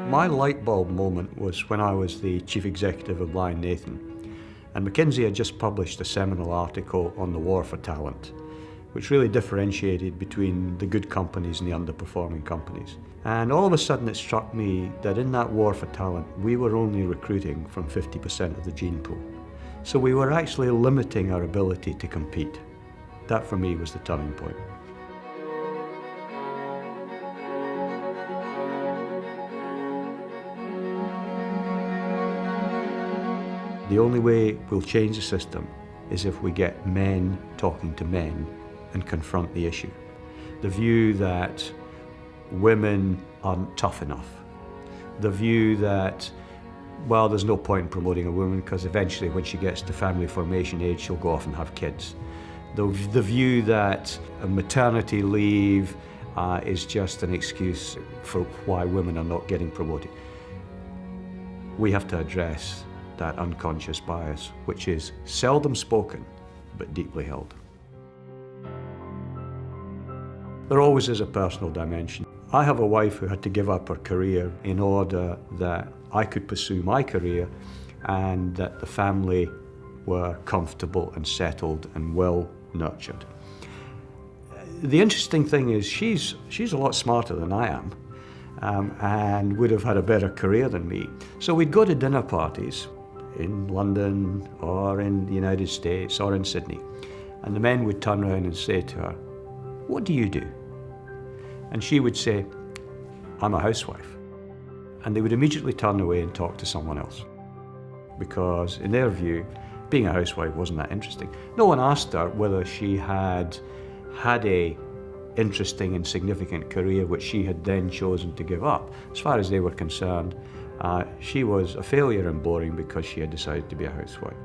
My light bulb moment was when I was the chief executive of Lion Nathan, and McKinsey had just published a seminal article on the war for talent, which really differentiated between the good companies and the underperforming companies. And all of a sudden it struck me that in that war for talent, we were only recruiting from 50% of the gene pool. So we were actually limiting our ability to compete. That for me was the turning point. The only way we'll change the system is if we get men talking to men and confront the issue. The view that women aren't tough enough. The view that, well, there's no point in promoting a woman because eventually when she gets to family formation age, she'll go off and have kids. The view that a maternity leave is just an excuse for why women are not getting promoted. We have to address that unconscious bias, which is seldom spoken, but deeply held. There always is a personal dimension. I have a wife who had to give up her career in order that I could pursue my career and that the family were comfortable and settled and well nurtured. The interesting thing is she's a lot smarter than I am and would have had a better career than me. So we'd go to dinner parties in London or in the United States or in Sydney, and the men would turn around and say to her, "What do you do?" And she would say, "I'm a housewife." And they would immediately turn away and talk to someone else, because in their view, being a housewife wasn't that interesting. No one asked her whether she had a interesting and significant career which she had then chosen to give up. As far as they were concerned, she was a failure and boring because she had decided to be a housewife.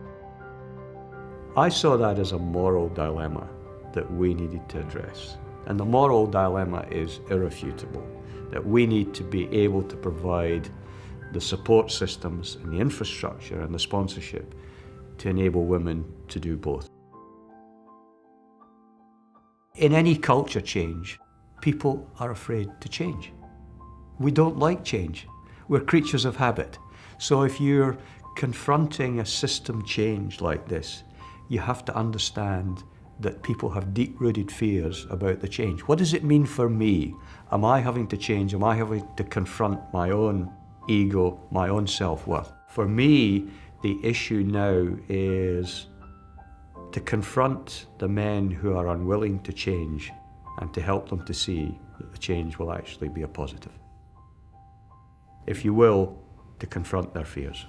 I saw that as a moral dilemma that we needed to address. And the moral dilemma is irrefutable, that we need to be able to provide the support systems and the infrastructure and the sponsorship to enable women to do both. In any culture change, people are afraid to change. We don't like change. We're creatures of habit. So if you're confronting a system change like this, you have to understand that people have deep-rooted fears about the change. What does it mean for me? Am I having to change? Am I having to confront my own ego, my own self-worth? For me, the issue now is to confront the men who are unwilling to change and to help them to see that the change will actually be a positive. If you will, to confront their fears.